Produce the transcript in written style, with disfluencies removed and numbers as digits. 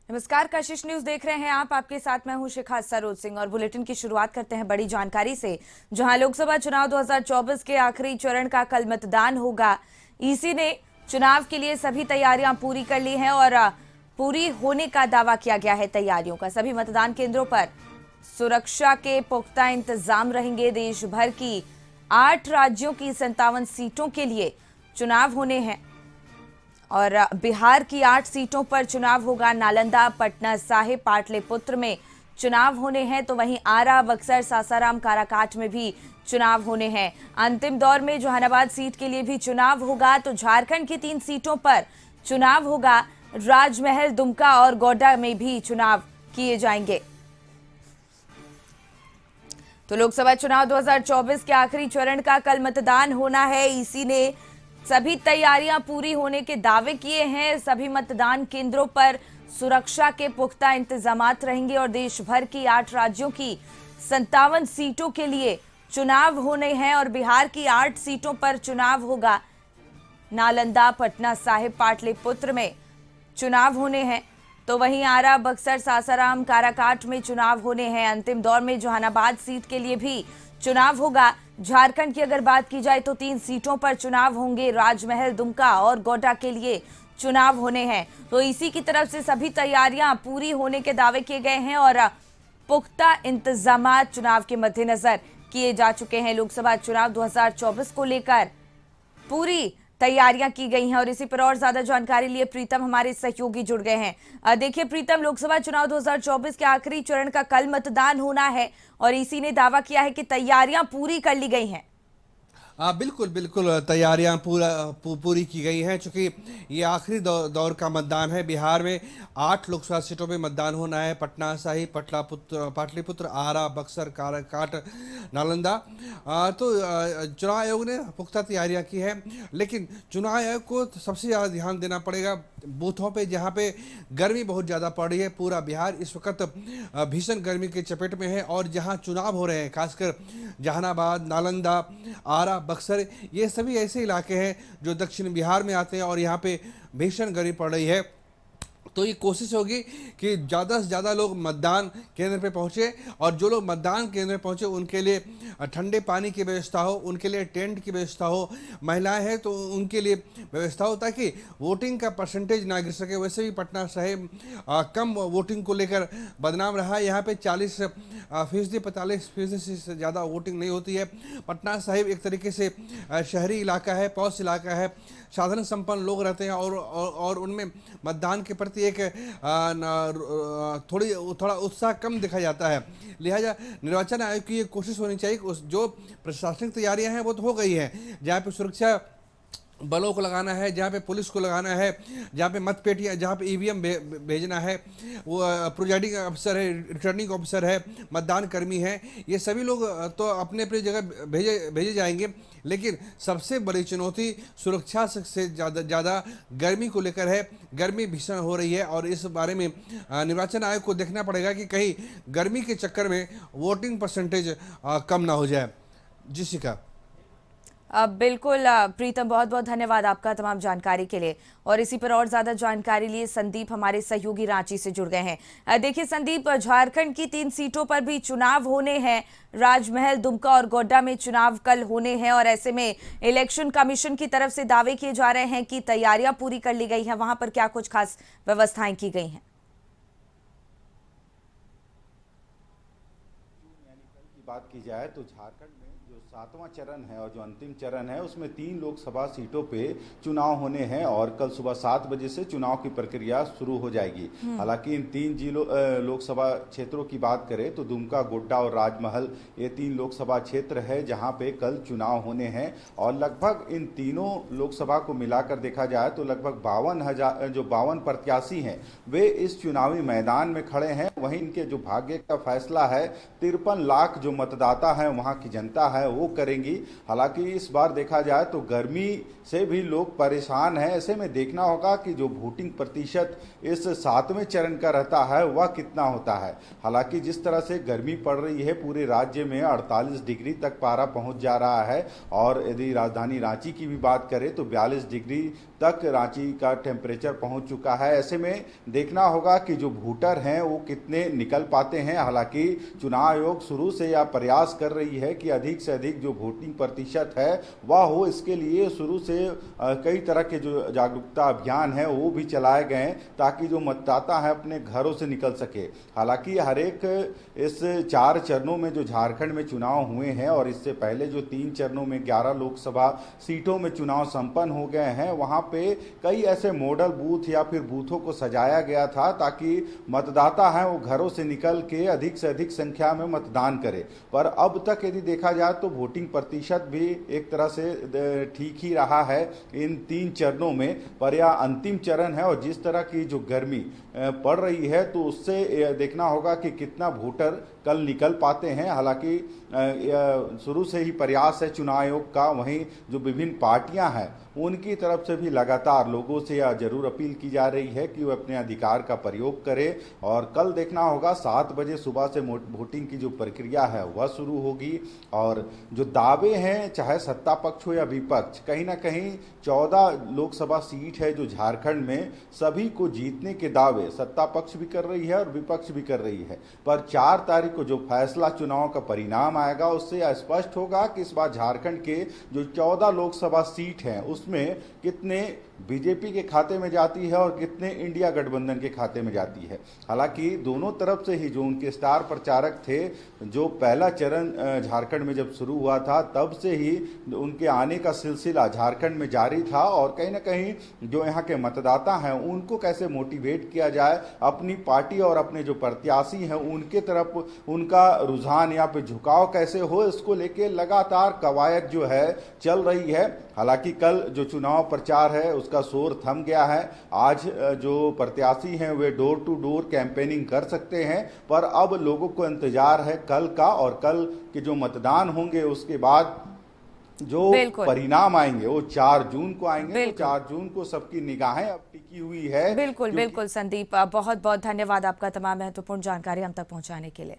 नमस्कार, कशिश न्यूज देख रहे हैं आप। आपके साथ मैं हूं शिखा सरोज सिंह और बुलेटिन की शुरुआत करते हैं बड़ी जानकारी से। जहां लोकसभा चुनाव 2024 के आखिरी चरण का कल मतदान होगा। ईसी ने चुनाव के लिए सभी तैयारियां पूरी कर ली हैं और पूरी होने का दावा किया गया है तैयारियों का। सभी मतदान केंद्रों पर सुरक्षा के पुख्ता इंतजाम रहेंगे। देश भर की 8 राज्यों की 57 सीटों के लिए चुनाव होने हैं और बिहार की 8 सीटों पर चुनाव होगा। नालंदा, पटना साहिब, पाटलिपुत्र में चुनाव होने हैं, तो वहीं आरा, बक्सर, सासाराम, काराकाट में भी चुनाव होने हैं। अंतिम दौर में जहानाबाद सीट के लिए भी चुनाव होगा। तो झारखंड की 3 सीटों पर चुनाव होगा। राजमहल, दुमका और गोड्डा में भी चुनाव किए जाएंगे। तो लोकसभा चुनाव 2024 के आखिरी चरण का कल मतदान होना है। ईसी ने सभी तैयारियां पूरी होने के दावे किए हैं। सभी मतदान केंद्रों पर सुरक्षा के पुख्ता इंतजामात रहेंगे और देश भर की 8 राज्यों की 57 सीटों के लिए चुनाव होने हैं और बिहार की 8 सीटों पर चुनाव होगा। नालंदा, पटना साहिब, पाटलिपुत्र में चुनाव होने हैं, तो वहीं आरा, बक्सर, सासाराम, काराकाट में चुनाव होने हैं। अंतिम दौर में जहानाबाद सीट के लिए भी चुनाव होगा। झारखंड की अगर बात की जाए तो 3 सीटों पर चुनाव होंगे। राजमहल, दुमका और गोड्डा के लिए चुनाव होने हैं। तो इसी की तरफ से सभी तैयारियां पूरी होने के दावे किए गए हैं और पुख्ता इंतजामात चुनाव के मद्देनजर किए जा चुके हैं। लोकसभा चुनाव 2024 को लेकर पूरी तैयारियां की गई हैं और इसी पर और ज्यादा जानकारी लिए प्रीतम हमारे सहयोगी जुड़ गए हैं। देखिए प्रीतम, लोकसभा चुनाव 2024 के आखिरी चरण का कल मतदान होना है और इसी ने दावा किया है कि तैयारियां पूरी कर ली गई हैं। बिल्कुल बिल्कुल तैयारियां पूरी की गई हैं, चूंकि ये आखिरी दौर का मतदान है। बिहार में 8 लोकसभा सीटों पे मतदान होना है। पटना साहिब, पाटलिपुत्र, आरा, बक्सर, काराकाट, नालंदा। चुनाव आयोग ने पुख्ता तैयारियां की है, लेकिन चुनाव आयोग को सबसे ज़्यादा ध्यान देना पड़ेगा बूथों पे जहाँ पे गर्मी बहुत ज़्यादा पड़ रही है। पूरा बिहार इस वक्त भीषण गर्मी के चपेट में है और जहाँ चुनाव हो रहे हैं, खासकर जहानाबाद, नालंदा, आरा, बक्सर, ये सभी ऐसे इलाके हैं जो दक्षिण बिहार में आते हैं और यहाँ पे भीषण गर्मी पड़ रही है। तो ये कोशिश होगी कि ज़्यादा से ज़्यादा लोग मतदान केंद्र पे पहुँचे और जो लोग मतदान केंद्र में पहुँचे उनके लिए ठंडे पानी की व्यवस्था हो, उनके लिए टेंट की व्यवस्था हो। महिलाएं हैं तो उनके लिए व्यवस्था हो ताकि वोटिंग का परसेंटेज ना गिर सके। वैसे भी पटना साहिब कम वोटिंग को लेकर बदनाम रहा है। यहाँ पे 40% 45% से ज़्यादा वोटिंग नहीं होती है। पटना साहिब एक तरीके से शहरी इलाका है, पॉश इलाका है, साधन संपन्न लोग रहते हैं और उनमें मतदान के प्रति एक थोड़ा उत्साह कम देखा जाता है। लिहाजा निर्वाचन आयोग की ये कोशिश होनी चाहिए कि जो प्रशासनिक तैयारियां हैं वो तो हो गई हैं। जहाँ पे सुरक्षा बलों को लगाना है, जहाँ पे पुलिस को लगाना है, जहाँ पे मतपेटियाँ, जहाँ पे ईवीएम भेजना है, वो प्रिजाइडिंग अफसर है, रिटर्निंग ऑफिसर है, मतदान कर्मी है, ये सभी लोग तो अपने अपनी जगह भेजे जाएंगे। लेकिन सबसे बड़ी चुनौती सुरक्षा से ज़्यादा गर्मी को लेकर है। गर्मी भीषण हो रही है और इस बारे में निर्वाचन आयोग को देखना पड़ेगा कि कहीं गर्मी के चक्कर में वोटिंग परसेंटेज कम ना हो जाए। जी शिखा। बिल्कुल प्रीतम, बहुत बहुत धन्यवाद आपका तमाम जानकारी के लिए। और इसी पर और ज्यादा जानकारी लिए संदीप हमारे सहयोगी रांची से जुड़ गए हैं। देखिए संदीप, झारखंड की 3 सीटों पर भी चुनाव होने हैं। राजमहल, दुमका और गोड्डा में चुनाव कल होने हैं और ऐसे में इलेक्शन कमीशन की तरफ से दावे किए जा रहे हैं कि तैयारियां पूरी कर ली गई हैं। वहां पर क्या कुछ खास व्यवस्थाएं की गई हैं? की बात की जाए तो झारखंड में जो 7वां चरण है और जो अंतिम चरण है उसमें 3 लोकसभा सीटों पे चुनाव होने हैं और कल सुबह 7 बजे से चुनाव की प्रक्रिया शुरू हो जाएगी। हालांकि इन 3 जिलों लोकसभा क्षेत्रों की बात करें तो दुमका, गोड्डा और राजमहल, ये 3 लोकसभा क्षेत्र है जहां पे कल चुनाव होने हैं और लगभग इन तीनों लोकसभा को मिलाकर देखा जाए तो लगभग 52 प्रत्याशी हैं वे इस चुनावी मैदान में खड़े हैं। वहीं इनके जो भाग्य का फैसला है, 53 लाख जो मतदाता है, वहां की जनता है, वो वो करेंगी। हालांकि इस बार देखा जाए तो गर्मी से भी लोग परेशान हैं। ऐसे में देखना होगा कि जो वोटिंग प्रतिशत इस 7वें चरण का रहता है वह कितना होता है। हालांकि जिस तरह से गर्मी पड़ रही है पूरे राज्य में 48 डिग्री तक पारा पहुंच जा रहा है, और यदि राजधानी रांची की भी बात करें तो 42 डिग्री तक रांची का टेम्परेचर पहुंच चुका है। ऐसे में देखना होगा कि जो वोटर हैं वो कितने निकल पाते हैं। हालांकि चुनाव आयोग शुरू से यह प्रयास कर रही है कि अधिक से अधिक जो वोटिंग प्रतिशत है वह हो। इसके लिए शुरू से कई तरह के जो जागरूकता अभियान है वो भी चलाए गए हैं ताकि जो मतदाता है अपने घरों से निकल सके। हालांकि हर एक इस 4 चरणों में जो झारखंड में चुनाव हुए हैं और इससे पहले जो 3 चरणों में 11 लोकसभा सीटों में चुनाव संपन्न हो गए हैं, वहां पे कई ऐसे मॉडल बूथ या फिर बूथों को सजाया गया था ताकि मतदाता हैं वो घरों से निकल के अधिक से अधिक संख्या में मतदान करे। पर अब तक यदि देखा जाए तो वोटिंग प्रतिशत भी एक तरह से ठीक ही रहा है इन 3 चरणों में। पर यह अंतिम चरण है और जिस तरह की जो गर्मी पड़ रही है तो उससे देखना होगा कि कितना वोटर कल निकल पाते हैं। हालांकि शुरू से ही प्रयास है चुनाव आयोग का, वहीं जो विभिन्न पार्टियां हैं उनकी तरफ से भी लगातार लोगों से यह जरूर अपील की जा रही है कि वो अपने अधिकार का प्रयोग करें। और कल देखना होगा 7 बजे सुबह से वोटिंग की जो प्रक्रिया है वह शुरू होगी। और जो दावे हैं चाहे सत्ता पक्ष हो या विपक्ष, कहीं ना कहीं 14 लोकसभा सीट है जो झारखंड में, सभी को जीतने के दावे सत्ता पक्ष भी कर रही है और विपक्ष भी कर रही है। पर 4 तारीख को जो फैसला चुनाव का परिणाम आएगा उससे यह स्पष्ट होगा कि इस बार झारखंड के जो 14 लोकसभा सीट हैं उसमें कितने बीजेपी के खाते में जाती है और कितने इंडिया गठबंधन के खाते में जाती है। हालांकि दोनों तरफ से ही जो उनके स्टार प्रचारक थे, जो पहला चरण झारखंड में जब शुरू हुआ था तब से ही उनके आने का सिलसिला झारखंड में जारी था। और कहीं ना कहीं जो यहाँ के मतदाता हैं उनको कैसे मोटिवेट किया जाए, अपनी पार्टी और अपने जो प्रत्याशी हैं उनके तरफ उनका रुझान या फिर झुकाव कैसे हो, इसको लेके लगातार कवायद जो है चल रही है। हालांकि कल जो चुनाव प्रचार है उसका शोर थम गया है। आज जो प्रत्याशी हैं वे डोर टू डोर कैंपेनिंग कर सकते हैं, पर अब लोगों को इंतजार है कल का। और कल के जो मतदान होंगे उसके बाद जो परिणाम आएंगे वो 4 जून को आएंगे। तो 4 जून को सबकी निगाहें अब टिकी हुई है। बिल्कुल बिल्कुल संदीप, बहुत बहुत धन्यवाद आपका तमाम महत्वपूर्ण जानकारी हम तक पहुंचाने के लिए।